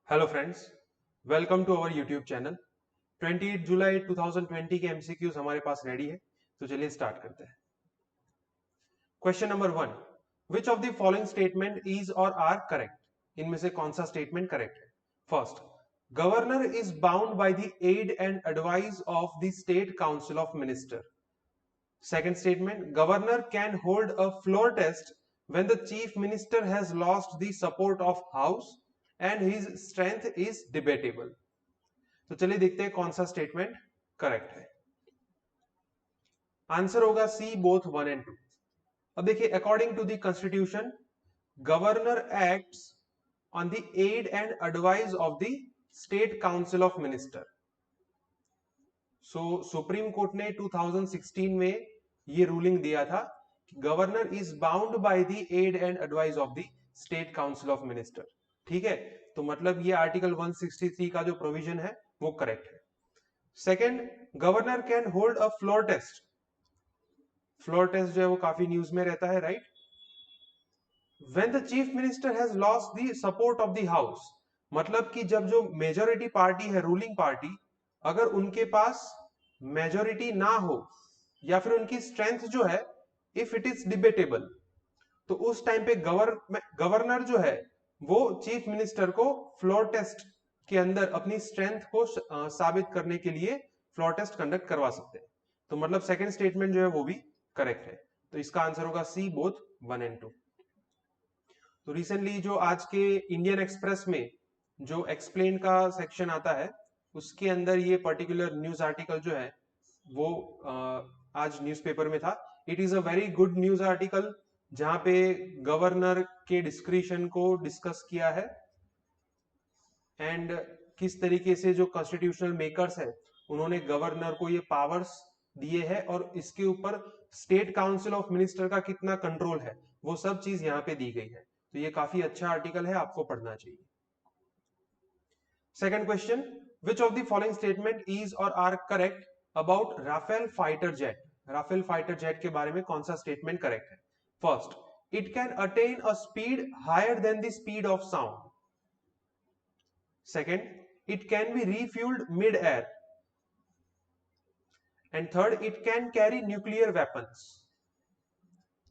Hello friends, welcome to our YouTube channel. 28 जुलाई 2020 के MCQs हमारे पास रेडी है, तो चलिए स्टार्ट करते हैं। Question number 1, which of the following statement is और आर करेक्ट? इनमें से कौन सा स्टेटमेंट करेक्ट है? First, governor is bound by the aid and advice of the state council of minister. Second statement, governor can hold a floor test when the chief minister has lost the support of house and his strength is debatable. तो चलिए देखते हैं कौन सा statement correct है। Answer होगा सी, both 1 and 2। अब देखिए, according to the constitution, governor acts on the aid and advice of the state council of minister. Supreme court ने 2016 में ये रूलिंग दिया था कि governor is bound by the aid and advice of the state council of minister. ठीक है, तो मतलब ये आर्टिकल 163 का जो प्रोविजन है वो करेक्ट है। Second, governor can hold a floor test. Floor test जो है वो काफी न्यूज में रहता है, right? When the chief minister has lost the support of the house, मतलब कि जब जो मेजोरिटी पार्टी है, रूलिंग पार्टी, अगर उनके पास मेजोरिटी ना हो या फिर उनकी स्ट्रेंथ जो है, इफ इट इज डिबेटेबल, तो उस टाइम पे गवर्नर जो है वो चीफ मिनिस्टर को फ्लोर टेस्ट के अंदर अपनी स्ट्रेंथ को साबित करने के लिए फ्लोर टेस्ट कंडक्ट करवा सकते हैं। तो मतलब सेकंड स्टेटमेंट जो है वो भी करेक्ट है। तो इसका आंसर होगा सी, बोथ 1 एंड 2। तो रिसेंटली जो आज के इंडियन एक्सप्रेस में जो एक्सप्लेन का सेक्शन आता है, उसके अंदर ये पर्टिकुलर न्यूज आर्टिकल जो है वो आज न्यूज़पेपर में था। It is a very good news article, जहां पे गवर्नर के डिस्क्रिशन को डिस्कस किया है एंड किस तरीके से जो कॉन्स्टिट्यूशनल मेकर्स है उन्होंने गवर्नर को ये पावर्स दिए हैं और इसके ऊपर स्टेट काउंसिल ऑफ मिनिस्टर का कितना कंट्रोल है, वो सब चीज यहाँ पे दी गई है। तो ये काफी अच्छा आर्टिकल है, आपको पढ़ना चाहिए। Second question, which of the following statement is और are correct about Rafale fighter jet? Rafale fighter jet के बारे में कौन सा स्टेटमेंट करेक्ट है? First, it can attain a speed higher than the speed of sound. Second, it can be refueled mid-air. And third, it can carry nuclear weapons.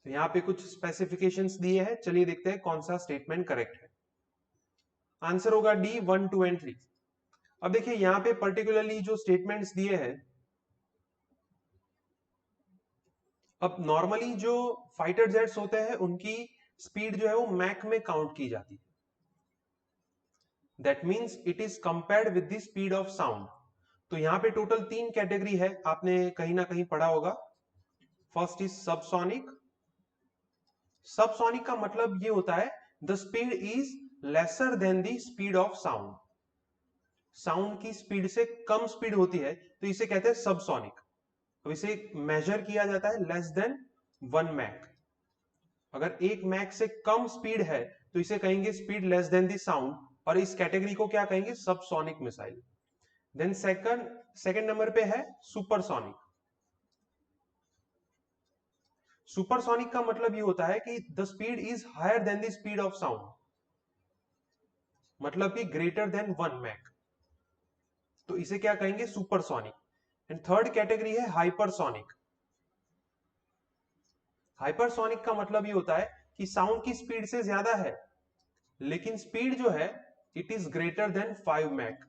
तो यहां पे कुछ स्पेसिफिकेशंस दिए हैं, चलिए देखते हैं कौन सा स्टेटमेंट करेक्ट है। आंसर होगा डी, 1, 2 एंड 3। अब देखिए यहां पे पर्टिकुलरली जो स्टेटमेंट्स दिए हैं, अब नॉर्मली जो फाइटर जेट्स होते हैं उनकी स्पीड जो है वो मैक में काउंट की जाती है। That means it is compared with the speed of sound. तो यहाँ पे टोटल 3 कैटेगरी है, आपने कहीं ना कहीं पढ़ा होगा। First is subsonic. सबसोनिक का मतलब ये होता है the speed is lesser than the speed of sound. Sound की स्पीड से कम स्पीड होती है तो इसे कहते हैं सबसोनिक। अब इसे मेजर किया जाता है लेस देन 1 मैक। अगर 1 मैक से कम स्पीड है तो इसे कहेंगे speed less than the sound, और इस कैटेगरी को क्या कहेंगे? Subsonic missile. Then second number पे है सुपरसोनिक। सुपरसोनिक का मतलब ये होता है कि the speed is higher than the speed of sound, मतलब कि ग्रेटर देन 1 मैक, तो इसे क्या कहेंगे? सुपरसोनिक। एंड थर्ड कैटेगरी है हाइपरसोनिक। हाइपरसोनिक का मतलब ये होता है कि साउंड की स्पीड से ज्यादा है लेकिन स्पीड जो है it is greater than 5 mach,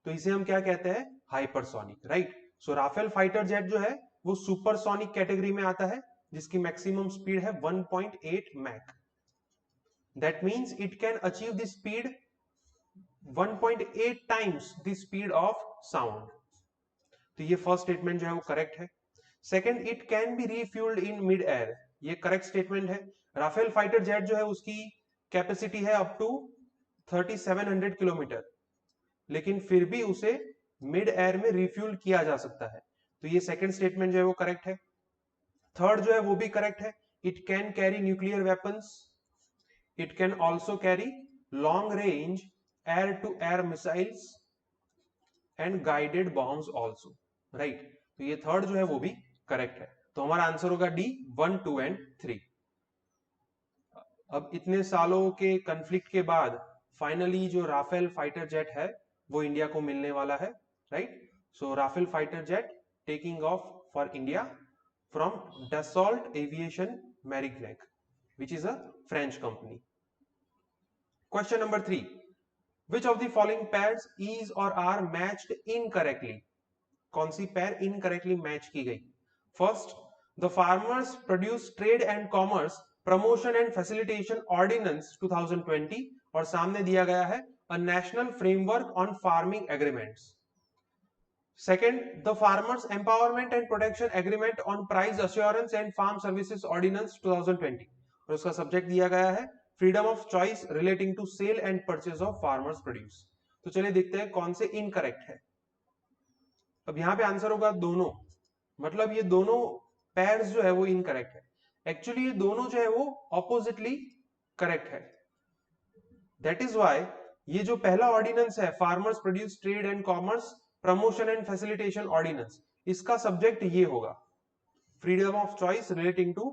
तो इसे हम क्या कहते हैं? Hypersonic, right? So Rafale fighter jet जो है वो सुपरसोनिक कैटेगरी में आता है, जिसकी मैक्सिमम स्पीड है 1.8 mach. That means it can achieve the speed 1.8 times the speed of sound. तो ये फर्स्ट स्टेटमेंट जो है वो करेक्ट है। Second, it can be refuelled in mid air, ये करेक्ट स्टेटमेंट है। राफेल फाइटर जेट जो है उसकी कैपेसिटी है अप टू 3700 किलोमीटर, लेकिन फिर भी उसे मिड एयर में रिफ्यूल किया जा सकता है, तो ये सेकंड स्टेटमेंट जो है वो करेक्ट है। थर्ड जो है वो भी करेक्ट है, it can carry nuclear weapons, it can also carry long range air to air missiles and guided bombs also, right? तो ये थर्ड जो है वो भी करेक्ट है। तो हमारा आंसर होगा डी, 1, 2 एंड 3। अब इतने सालों के कंफ्लिक्ट के बाद फाइनली जो राफेल फाइटर जेट है वो इंडिया को मिलने वाला है, right. So Rafale fighter jet taking off for India from Dassault Aviation Merignec, which is a French company. Question number 3. Which of the following pairs is or are matched incorrectly? कौन सी pair incorrectly match की गई? First, the Farmers Produce Trade and Commerce Promotion and Facilitation Ordinance 2020 और सामने दिया गया है a National Framework on Farming Agreements. Second, the Farmers Empowerment and Protection Agreement on Price Assurance and Farm Services Ordinance 2020 और उसका subject दिया गया है freedom of choice relating to sale and purchase of farmers produce. तो चलिए देखते हैं कौन से इनकरेक्ट है। अब यहाँ पे आंसर होगा दोनों, मतलब ये दोनों पेयर्स जो है वो इनकरेक्ट है। एक्चुअली ये दोनों जो है वो ऑपोजिटली करेक्ट है। दैट इज वाई ये जो पहला ऑर्डिनेंस है farmers produce trade and commerce promotion and facilitation ordinance, इसका सब्जेक्ट ये होगा freedom of choice relating to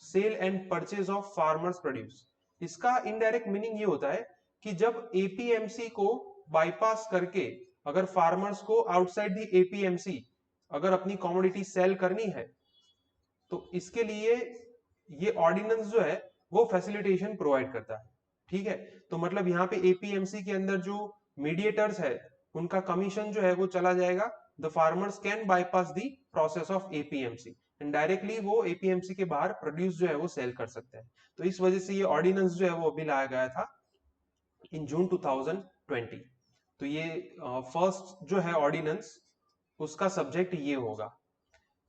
sale and purchase of farmers produce. इसका इनडायरेक्ट मीनिंग ये होता है कि जब एपीएमसी को बाईपास करके अगर फार्मर्स को आउटसाइड दी एपीएमसी अगर अपनी कमोडिटी सेल करनी है तो इसके लिए ये ऑर्डिनेंस जो है वो फैसिलिटेशन प्रोवाइड करता है, ठीक है। तो मतलब यहाँ पे एपीएमसी के अंदर जो मीडिएटर्स है उनका कमीशन जो है वो चला जाएगा। The farmers can bypass the process of APMC and directly वो एपीएमसी के बाहर प्रोड्यूस जो है वो सेल कर सकते हैं। तो इस वजह से ये ऑर्डिनेंस जो है वो अभी लाया गया था इन जून 2020। तो ये फर्स्ट जो है ऑर्डिनेंस उसका सब्जेक्ट ये होगा।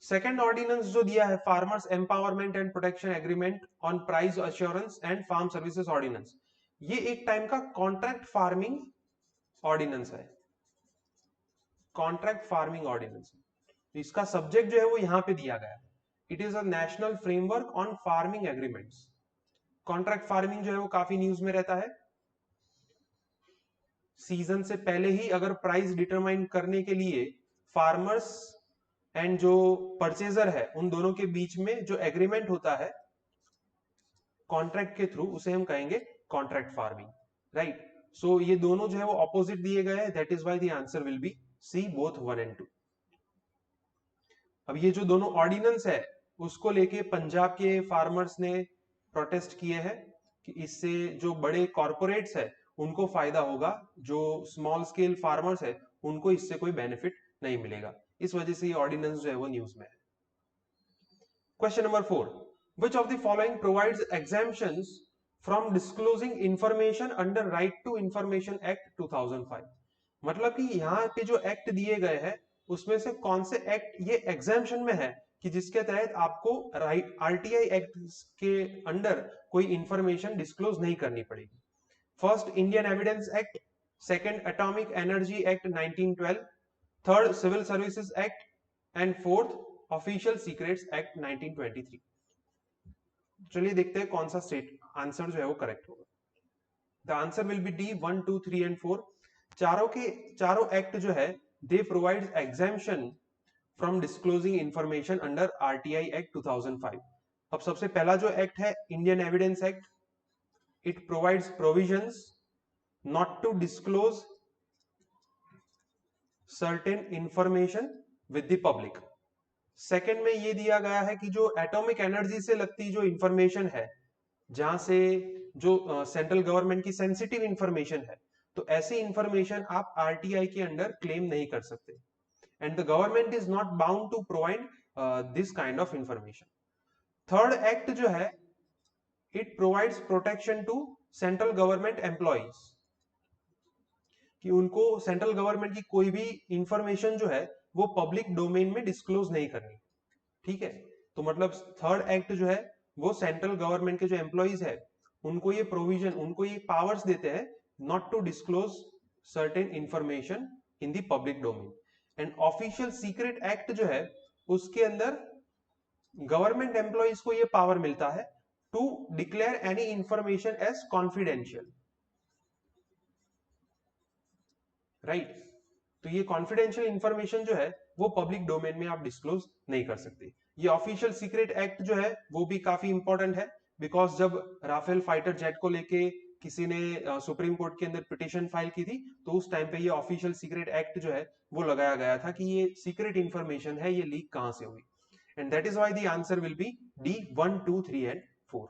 सेकेंड ऑर्डिनेंस जो दिया है farmers empowerment and protection agreement on price assurance and farm services ordinance, ये एक टाइम का कॉन्ट्रैक्ट फार्मिंग ऑर्डिनेंस है, कॉन्ट्रैक्ट फार्मिंग ऑर्डिनेंस। इसका सब्जेक्ट जो है वो यहां पे दिया गया है, it is a national framework on farming agreements. Contract farming जो है वो काफी न्यूज में रहता है। सीजन से पहले ही अगर प्राइस डिटरमाइन करने के लिए फार्मर्स एंड जो परचेजर है उन दोनों के बीच में जो एग्रीमेंट होता है कॉन्ट्रैक्ट के थ्रू, उसे हम कहेंगे कॉन्ट्रैक्ट फार्मिंग, राइट। सो ये दोनों जो है वो ऑपोजिट दिए गए हैं, that is why the answer will be C both 1 and 2। अब ये जो दोनों ऑर्डिनेंस है उसको लेके पंजाब के फार्मर्स ने प्रोटेस्ट किए हैं कि इससे जो बड़े कॉर्पोरेट्स है उनको फायदा होगा, जो स्मॉल स्केल फार्मर्स है उनको इससे कोई बेनिफिट नहीं मिलेगा। इस वजह से ये ऑर्डिनेंस जो है वो न्यूज में है। Question number 4, which of the following provides exemptions from disclosing information under right to information act 2005। मतलब कि यहाँ पे जो एक्ट दिए गए हैं उसमें से कौन से एक्ट ये एग्जेम्पशन में है कि जिसके तहत आपको राइट आरटीआई एक्ट के अंडर कोई इंफॉर्मेशन डिस्क्लोज नहीं करनी पड़ेगी। First, Indian evidence act, second, atomic energy act 1912, third, civil services act and fourth, official secrets act 1923। चलिए देखते हैं कौन सा स्टेट आंसर जो है वो करेक्ट होगा। The answer will be D 1, 2, 3 and 4। चारों एक्ट जो है they provide exemption from disclosing information under RTI act 2005। अब सबसे पहला जो एक्ट है Indian evidence act, it provides provisions not to disclose certain information with the public. Second में ये दिया गया है कि जो एटॉमिक एनर्जी से लगती जो इंफॉर्मेशन है, जहां से जो सेंट्रल गवर्नमेंट की सेंसिटिव इंफॉर्मेशन है, तो ऐसी इंफॉर्मेशन आप आरटीआई के अंडर क्लेम नहीं कर सकते and the government is not bound to provide this kind of information. Third act जो है it provides protection to central government employees, कि उनको सेंट्रल गवर्नमेंट की कोई भी इंफॉर्मेशन जो है वो पब्लिक डोमेन में डिस्क्लोज नहीं करनी, ठीक है। तो मतलब थर्ड एक्ट जो है वो सेंट्रल गवर्नमेंट के जो एम्प्लॉइज है उनको ये प्रोविजन, उनको ये पावर्स देते हैं not to disclose certain information in the public domain. And official secret act जो है उसके अंदर गवर्नमेंट एम्प्लॉइज को ये पावर मिलता है to declare any information as confidential, right. तो ये कॉन्फिडेंशियल इंफॉर्मेशन जो है वो पब्लिक डोमेन में आप डिस्क्लोज नहीं कर सकते। ये ऑफिशियल सीक्रेट एक्ट जो है वो भी काफी इंपॉर्टेंट है बिकॉज जब राफेल फाइटर जेट को लेके किसी ने सुप्रीम कोर्ट के अंदर पिटीशन फाइल की थी, तो उस टाइम पे ये ऑफिशियल सीक्रेट एक्ट जो है वो लगाया गया था कि ये सीक्रेट इंफॉर्मेशन है, ये लीक कहां से हुई। And that is why the answer will be D 1, 2, 3 and 4।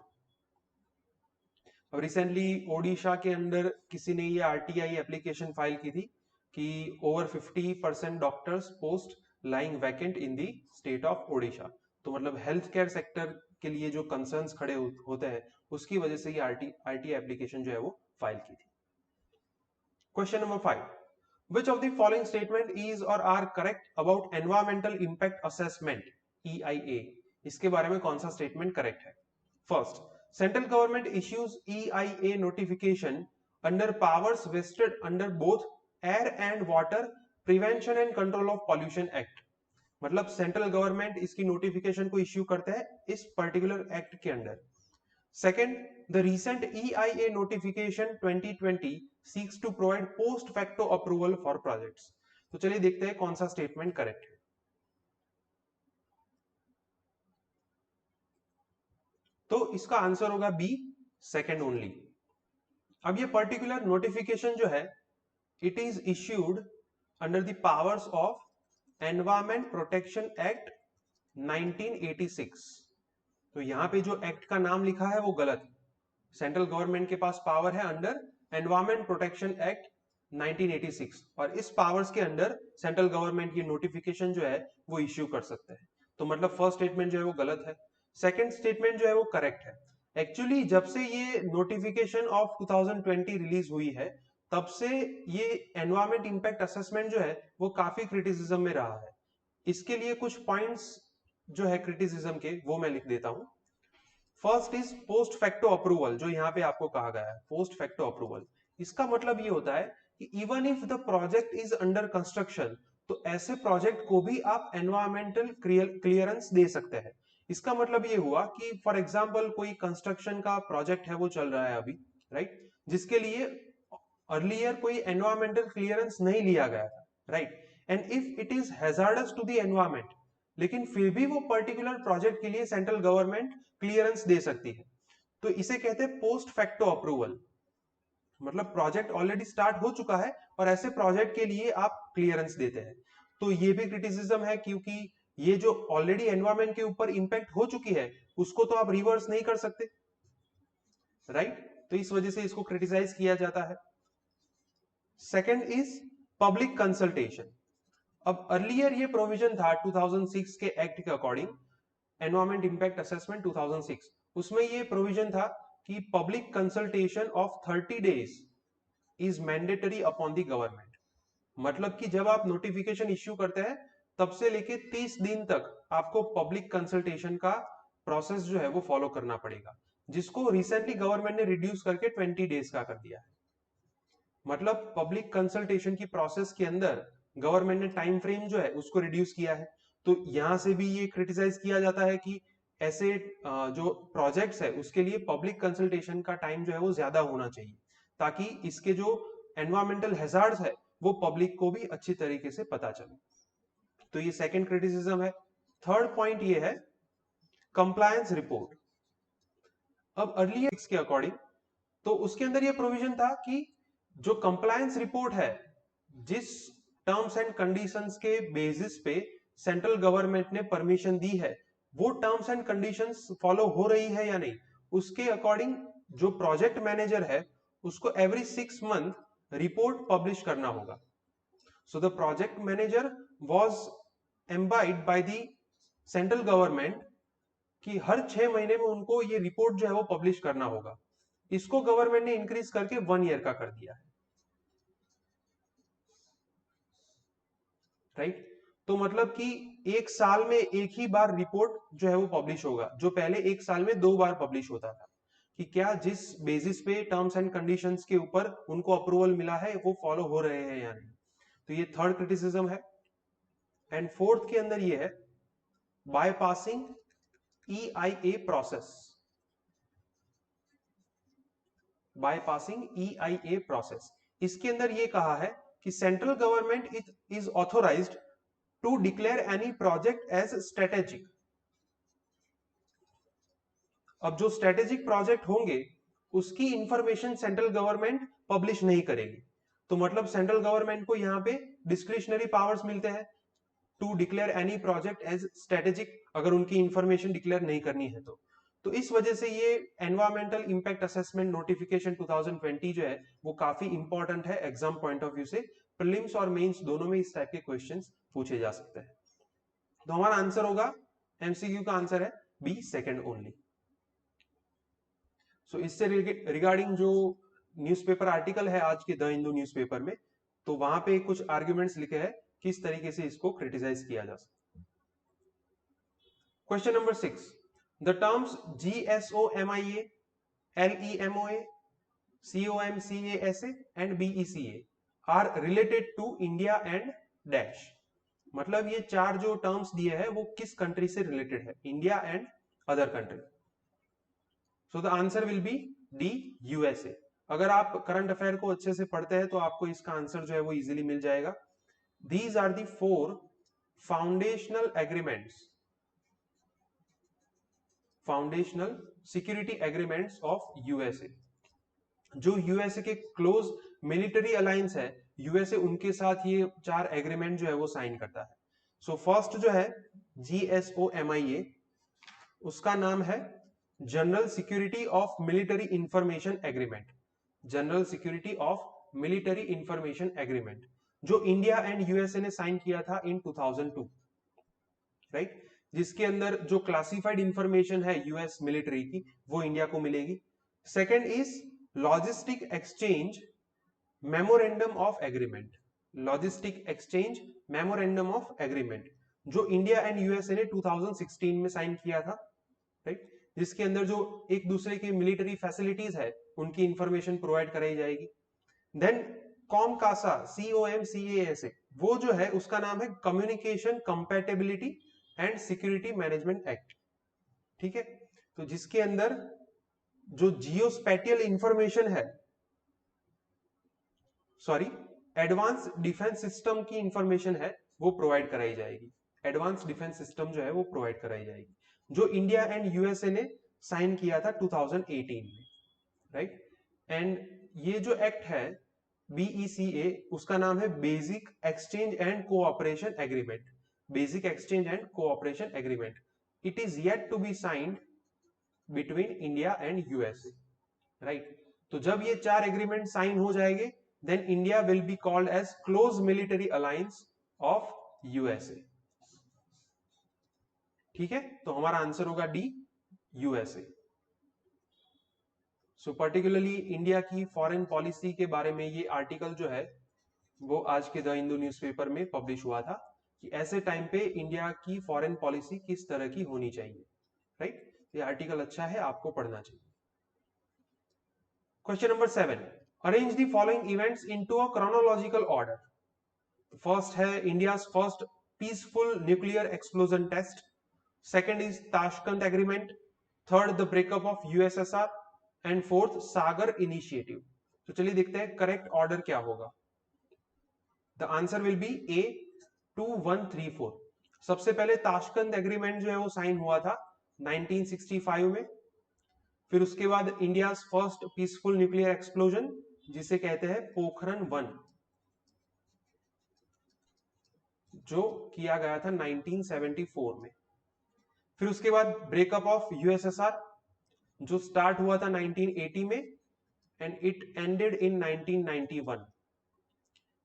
अब रिसेंटली ओडिशा के अंदर किसी ने ये आरटीआई एप्लीकेशन फाइल की थी कि over 50% doctors post lying vacant in the state of Odisha. तो मतलब हेल्थ केयर सेक्टर के लिए जो कंसर्न्स खड़े होते हैं, उसकी वजह से ये आरटीआई एप्लीकेशन जो है वो फाइल की थी। Question number 5, which of the following statement is or are correct about environmental impact assessment EIA? इसके बारे में कौन सा स्टेटमेंट करेक्ट है? First, central government issues EIA notification under powers vested under both air and water prevention and control of pollution act. मतलब central government इसकी notification को issue करते हैं इस पर्टिकुलर एक्ट के under. Second, the recent EIA notification 2020 seeks to provide post facto approval for projects। तो चलिए देखते हैं कौन सा स्टेटमेंट करेक्ट है। तो इसका आंसर होगा बी, सेकेंड ओनली। अब ये पर्टिकुलर नोटिफिकेशन जो है, it is issued under the powers of environment protection act 1986। तो यहां पे जो एक्ट का नाम लिखा है वो गलत है। सेंट्रल गवर्नमेंट के पास पावर है अंडर एनवायरमेंट प्रोटेक्शन एक्ट 1986, और इस पावर्स के अंडर सेंट्रल गवर्नमेंट ये नोटिफिकेशन जो है वो इश्यू कर सकते हैं। तो मतलब फर्स्ट स्टेटमेंट जो है वो गलत है, सेकंड स्टेटमेंट जो है वो करेक्ट है। एक्चुअली जब से ये नोटिफिकेशन ऑफ 2020 रिलीज हुई है, तब से ये एनवायरमेंट इंपैक्ट असेसमेंट जो है वो काफी क्रिटिसिज्म में रहा है। इसके लिए कुछ पॉइंट्स जो है क्रिटिसिज्म के, वो मैं लिख देता हूं। First is post facto approval, जो यहाँ पे आपको कहा गया है पोस्ट फैक्टो अप्रूवल। इसका मतलब ये होता है कि even if the project is under construction, तो ऐसे प्रोजेक्ट को भी आप एनवायरमेंटल क्लियरेंस दे सकते हैं। इसका मतलब ये हुआ कि फॉर एग्जांपल कोई कंस्ट्रक्शन का प्रोजेक्ट है वो चल रहा है अभी, राइट, जिसके लिए अर्लियर कोई एनवायरमेंटल क्लियरेंस नहीं लिया गया था, right, and if it is hazardous to the environment, लेकिन फिर भी वो पर्टिकुलर प्रोजेक्ट के लिए सेंट्रल गवर्नमेंट क्लियरेंस दे सकती है, तो इसे कहते हैं पोस्ट फैक्टो अप्रूवल। मतलब प्रोजेक्ट ऑलरेडी स्टार्ट हो चुका है और ऐसे प्रोजेक्ट के लिए आप क्लियरेंस देते हैं। तो ये भी क्रिटिसिज्म है, क्योंकि ये जो ऑलरेडी एनवायरमेंट के ऊपर इंपैक्ट हो चुकी है उसको तो आप रिवर्स नहीं कर सकते, राइट, तो इस वजह से इसको क्रिटिसाइज किया जाता है। Second is public consultation. अब अर्लियर ये प्रोविजन था 2006 के एक्ट के अकॉर्डिंग, एनवायरमेंट इंपैक्ट असेसमेंट 2006, उसमें ये प्रोविजन था कि public consultation of 30 days is mandatory upon the government. मतलब कि जब आप नोटिफिकेशन इश्यू करते हैं तब से लेके 30 दिन तक आपको पब्लिक कंसल्टेशन का प्रोसेस जो है वो फॉलो करना पड़ेगा, जिसको रिसेंटली गवर्नमेंट ने रिड्यूस करके 20 डेज का कर दिया है। मतलब पब्लिक कंसल्टेशन की प्रोसेस के अंदर गवर्नमेंट ने टाइम फ्रेम जो है उसको रिड्यूस किया है। तो यहां से भी ये क्रिटिसाइज किया जाता है कि ऐसे जो प्रोजेक्ट्स है उसके लिए पब्लिक कंसल्टेशन का टाइम जो है वो ज्यादा होना चाहिए, ताकि इसके जो एनवायरमेंटल हैजार्ड्स है वो पब्लिक को भी अच्छी तरीके से पता चले। तो ये सेकंड क्रिटिसिज्म है। थर्ड पॉइंट ये है कंप्लायंस रिपोर्ट। अब अर्लियर के अकॉर्डिंग तो उसके अंदर ये प्रोविजन था कि जो कंप्लायंस रिपोर्ट है, जिस टर्म्स एंड कंडीशंस के बेसिस पे सेंट्रल गवर्नमेंट ने परमिशन दी है, वो टर्म्स एंड कंडीशंस फॉलो हो रही है या नहीं, उसके अकॉर्डिंग जो प्रोजेक्ट मैनेजर है उसको एवरी 6 मंथ रिपोर्ट पब्लिश करना होगा। So the project manager was abide by the central government कि हर 6 महीने में उनको ये रिपोर्ट जो है वो पब्लिश करना होगा। इसको गवर्नमेंट ने इंक्रीज करके 1 ईयर का कर दिया है, राइट। तो मतलब कि एक साल में एक ही बार रिपोर्ट जो है वो पब्लिश होगा, जो पहले एक साल में 2 बार पब्लिश होता था, कि क्या जिस बेसिस पे टर्म्स एंड कंडीशंस के ऊपर उनको अप्रूवल मिला है वो फॉलो हो रहे हैं या नहीं। तो ये थर्ड क्रिटिसिज्म है। एंड फोर्थ के अंदर ये है bypassing EIA process. Bypassing EIA process, इसके अंदर ये कहा है कि central government is authorised to declare any project as strategic. अब जो स्ट्रेटेजिक प्रोजेक्ट होंगे उसकी इंफॉर्मेशन सेंट्रल गवर्नमेंट पब्लिश नहीं करेगी। तो मतलब सेंट्रल गवर्नमेंट को यहाँ पे डिस्क्रिशनरी पावर्स मिलते हैं to declare any project as strategic, अगर उनकी इंफॉर्मेशन डिक्लेयर नहीं करनी है तो इस वजह से ये एनवायरमेंटल इंपैक्ट असेसमेंट नोटिफिकेशन 2020 जो है वो काफी इंपॉर्टेंट है एग्जाम पॉइंट ऑफ व्यू से। प्रीलिम्स और मेंस दोनों में इस टाइप के क्वेश्चंस पूछे जा सकते हैं। तो हमारा आंसर होगा, एमसीक्यू का आंसर है बी, सेकंड ओनली। सो इससे रिगार्डिंग जो न्यूज़पेपर आर्टिकल है आज के द हिंदू न्यूज़पेपर में, तो वहां पे कुछ आर्ग्यूमेंट्स लिखे हैं किस तरीके से इसको क्रिटिसाइज किया जा सकता है। Question number 6, the terms GSOMIA, LEMOA, COMCASA and BECA are related to India and dash. मतलब ये चार जो टर्म्स दिए हैं वो किस कंट्री से रिलेटेड है, India and other country. So the answer will be D, USA। अगर आप करंट अफेयर को अच्छे से पढ़ते हैं तो आपको इसका आंसर जो है वो इजीली मिल जाएगा। These are the 4 foundational agreements, foundational security agreements of USA। जो यूएसए के क्लोज मिलिट्री अलायंस है, यूएसए उनके साथ ये 4 एग्रीमेंट जो है वो साइन करता है। सो फर्स्ट जो है GSOMIA, उसका नाम है general security of military information agreement, general security of military information agreement, जो इंडिया एंड यूएसए ने साइन किया था इन 2002, राइट। जिसके अंदर जो क्लासिफाइड इंफॉर्मेशन है यूएस मिलिट्री की वो इंडिया को मिलेगी। Second is logistic exchange memorandum of agreement, logistic exchange memorandum of agreement, जो इंडिया एंड यूएसए ने 2016 में साइन किया था, राइट। जिसके अंदर जो एक दूसरे की मिलिट्री फैसिलिटीज है उनकी इंफॉर्मेशन प्रोवाइड कराई जाएगी। देन कॉमकासा, COMCASA, वो जो है उसका नाम है communication compatibility and security management act, ठीक है। तो जिसके अंदर जो जियोस्पैटियल इंफॉर्मेशन है, सॉरी, एडवांस डिफेंस सिस्टम की इंफॉर्मेशन है वो प्रोवाइड कराई जाएगी, एडवांस डिफेंस सिस्टम जो है वो प्रोवाइड कराई जाएगी, जो इंडिया एंड यूएसए ने साइन किया था 2018 में, राइट। एंड ये जो एक्ट है BECA, उसका नाम है basic exchange and cooperation agreement, basic exchange and cooperation agreement. It is yet to be signed between India and USA, right. तो जब ये 4 एग्रीमेंट साइन हो जाएंगे then India will be called as close military alliance of USA, ठीक है। तो हमारा answer होगा D, USA। So particularly India की फॉरेन पॉलिसी के बारे में ये आर्टिकल जो है वो आज के द हिंदू न्यूज़पेपर में पब्लिश हुआ था कि ऐसे टाइम पे इंडिया की फॉरेन पॉलिसी किस तरह की होनी चाहिए, राइट। ये आर्टिकल अच्छा है, आपको पढ़ना चाहिए। Question number 7, arrange the following events into a chronological order. First है India's first peaceful nuclear explosion test, second is Tashkent agreement, third the breakup of USSR and fourth Sagar initiative. तो चलिए देखते हैं करेक्ट ऑर्डर क्या होगा। The answer will be A, 2, 1, 3, 4। सबसे पहले Tashkent agreement जो है वो साइन हुआ था 1965 में। फिर उसके बाद India first peaceful nuclear explosion जिसे कहते हैं पोखरण 1, जो किया गया था 1974 में। फिर उसके बाद ब्रेकअप ऑफ USSR जो स्टार्ट हुआ था 1980 में एंड इट एंडेड इन 1991।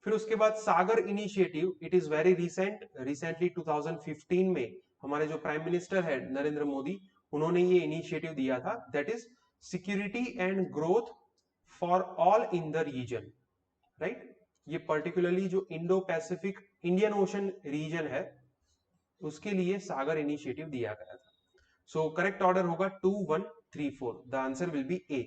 फिर उसके बाद Sagar initiative, it is very recently 2015 में हमारे जो प्राइम मिनिस्टर है नरेंद्र मोदी, उन्होंने ये इनिशिएटिव दिया था, that is security and growth for all in the region, right. ये पर्टिकुलरली जो Indo Pacific Indian ocean region है उसके लिए सागर इनिशिएटिव दिया गया था। सो करेक्ट ऑर्डर होगा 2, 1, 3, 4। The answer will be A।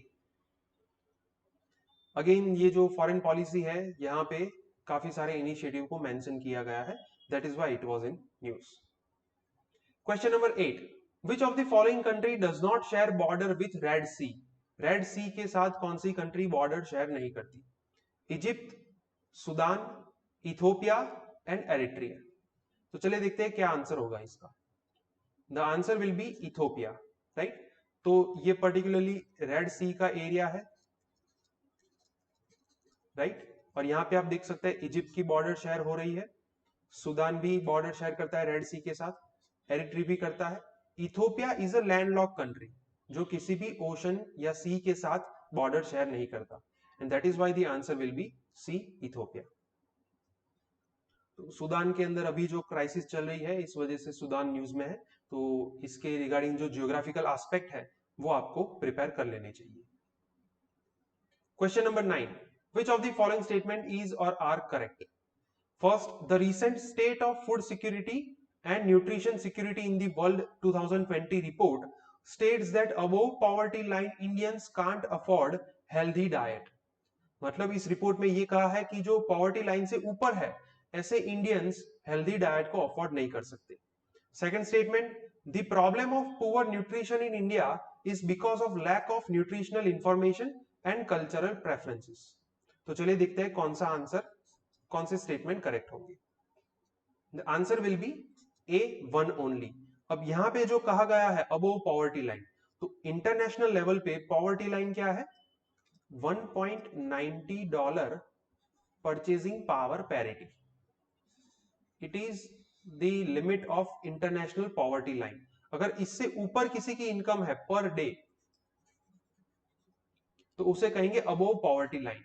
Again ये जो फॉरेन पॉलिसी है यहाँ पे काफी सारे इनिशिएटिव को मेंशन किया गया है, that is why it was in news. Question number 8, which of the following country does not share border with Red Sea. Red Sea के साथ कौन सी कंट्री बॉर्डर शेयर नहीं करती? Egypt, Sudan, Ethiopia and Eritrea. तो चलिए देखते हैं क्या आंसर होगा इसका। The answer will be Ethiopia, right. तो ये पर्टिकुलरली रेड सी का एरिया है, राइट। और यहाँ पे आप देख सकते हैं इजिप्ट की बॉर्डर शेयर हो रही है, सूडान भी बॉर्डर शेयर करता है रेड सी के साथ, एरिट्री भी करता है। Ethiopia is a landlocked country, जो किसी भी ओशन या सी के साथ बॉर्डर शेयर नहीं करता, and that is why the answer will be C, Ethiopia. तो सूडान के अंदर अभी जो क्राइसिस चल रही है, इस वजह से सूडान न्यूज में है, तो इसके रिगार्डिंग जो जियोग्राफिकल एस्पेक्ट है वो आपको प्रिपेयर कर लेने चाहिए। Question number 9, which of the following statement is or are correct? First, the recent state of food security and nutrition security in the world 2020 report states that above poverty line Indians can't afford healthy diet. मतलब इस report में ये कहा है कि जो poverty line से ऊपर है ऐसे इंडियंस हेल्दी डाइट को अफोर्ड नहीं कर सकते। Second statement, the problem of poor nutrition in India is because of lack of nutritional information and cultural preferences. तो चलिए देखते हैं कौन सा आंसर, कौन से स्टेटमेंट करेक्ट होंगे। The answer will be A, one only. अब यहां पे जो कहा गया है अबोव पॉवर्टी लाइन, तो इंटरनेशनल लेवल पे पॉवर्टी लाइन क्या है? $1.90 purchasing power parity, it is the limit of international poverty line. अगर इससे ऊपर किसी की इनकम है पर डे तो उसे कहेंगे अबोव पॉवर्टी लाइन।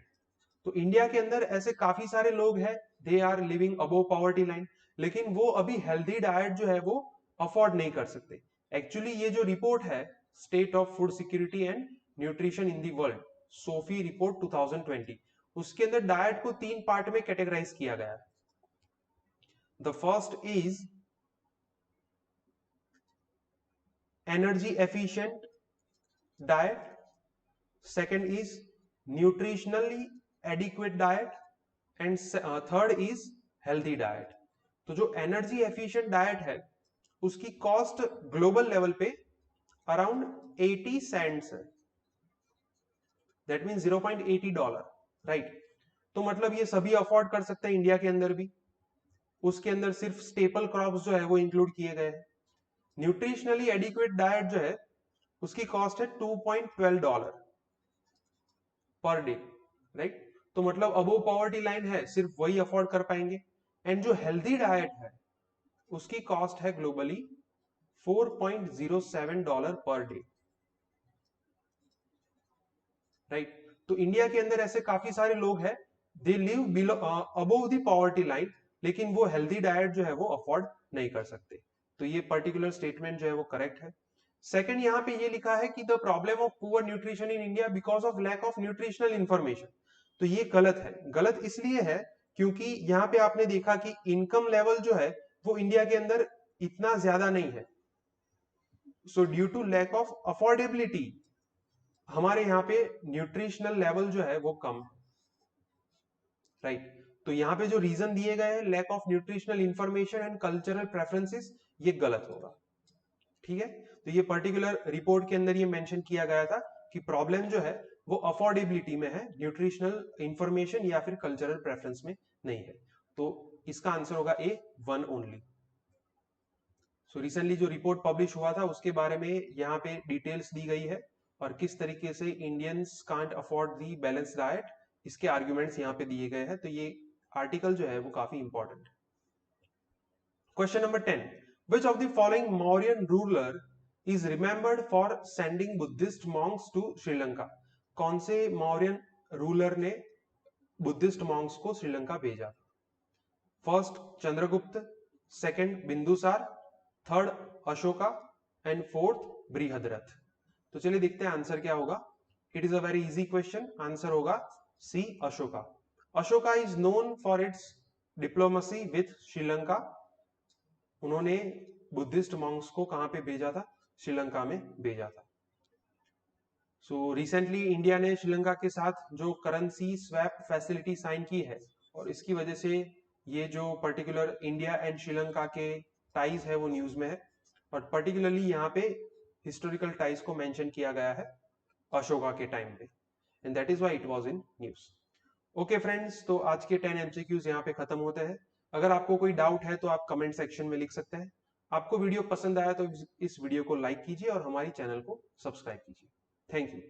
तो इंडिया के अंदर ऐसे काफी सारे लोग हैं, they are living above poverty line, लेकिन वो अभी हेल्दी डाइट जो है वो अफोर्ड नहीं कर सकते। एक्चुअली ये जो रिपोर्ट है state of food security and nutrition in the world, Sophie report 2020, उसके अंदर डाइट को 3 पार्ट में कैटेगराइज किया गया है। The first is energy efficient diet, second is nutritionally adequate diet, and third is healthy diet. तो जो एनर्जी एफिशिएंट डाइट है उसकी कॉस्ट ग्लोबल लेवल पे अराउंड 80 सेंट्स है, दैट मीन $0.80, राइट। तो मतलब ये सभी अफोर्ड कर सकते हैं इंडिया के अंदर भी, उसके अंदर सिर्फ स्टेपल क्रॉप्स जो है वो इंक्लूड किए गए हैं। न्यूट्रिशनली एडिक्वेट डाइट जो है उसकी कॉस्ट है $2.12 पर डे, राइट। तो मतलब अबोव पॉवर्टी लाइन है सिर्फ वही अफोर्ड कर पाएंगे, एंड जो हेल्दी डाइट है उसकी कॉस्ट है ग्लोबली $4.07 पर डे, राइट। तो इंडिया के अंदर ऐसे काफी सारे लोग हैं, they live below above the poverty line, लेकिन वो हेल्दी डाइट जो है वो अफोर्ड नहीं कर सकते। तो ये पर्टिकुलर स्टेटमेंट जो है वो करेक्ट है। सेकंड, यहाँ पे ये लिखा है कि the problem of poor nutrition in India because of lack of nutritional information, तो ये गलत है। गलत इसलिए है क्योंकि यहाँ पे आपने देखा कि इनकम लेवल जो है वो इंडिया के अंदर इतना ज्यादा नहीं है, so due to lack of affordability हमारे यहाँ पे न्यूट्रिशनल लेवल जो है वो कम है, राइट। तो यहाँ पे जो रीजन दिए गए हैं lack of nutritional information and cultural preferences, ये गलत होगा, ठीक है। तो ये पर्टिकुलर रिपोर्ट के अंदर ये मेंशन किया गया था कि प्रॉब्लम जो है वो अफोर्डेबिलिटी में है, न्यूट्रिशनल इंफॉर्मेशन या फिर कल्चरल प्रेफरेंस में नहीं है। तो इसका आंसर होगा ए, वन ओनली। सो रिसेंटली जो रिपोर्ट पब्लिश हुआ था उसके बारे में यहाँ पे डिटेल्स दी गई है, और किस तरीके से Indians can't afford the balance diet, इसके आर्ग्यूमेंट्स यहाँ पे दिए गए हैं। तो ये आर्टिकल जो है वो काफी इंपॉर्टेंट है। Question number 10, which of the following Mauryan ruler is remembered for sending Buddhist monks to Sri Lanka? कौन से मौर्यन रूलर ने बुद्धिस्ट मॉन्क्स को श्रीलंका भेजा? First Chandragupta, second Bindusara, third Ashoka, and fourth Brihadratha. तो चलिए देखते हैं आंसर क्या होगा। It is a very easy question, answer होगा C, Ashoka. Ashoka is known for its diplomacy with Sri Lanka. उन्होंने बुद्धिस्ट मॉन्क्स को कहां पे भेजा था? श्रीलंका में भेजा था। सो रिसेंटली इंडिया ने श्रीलंका के साथ जो करेंसी स्वैप फैसिलिटी साइन की है, और इसकी वजह से ये जो पर्टिकुलर इंडिया एंड श्रीलंका के टाइज है वो न्यूज में है, और पर्टिकुलरली यहाँ पे हिस्टोरिकल टाइज को मेंशन किया गया है अशोका के टाइम पे, and that is why it was in news. Okay friends, तो आज के 10 एमसीक्यूज यहाँ पे खत्म होते हैं। अगर आपको कोई डाउट है तो आप कमेंट सेक्शन में लिख सकते हैं। आपको वीडियो पसंद आया तो इस वीडियो को लाइक कीजिए और हमारी चैनल को सब्सक्राइब कीजिए। Thank you.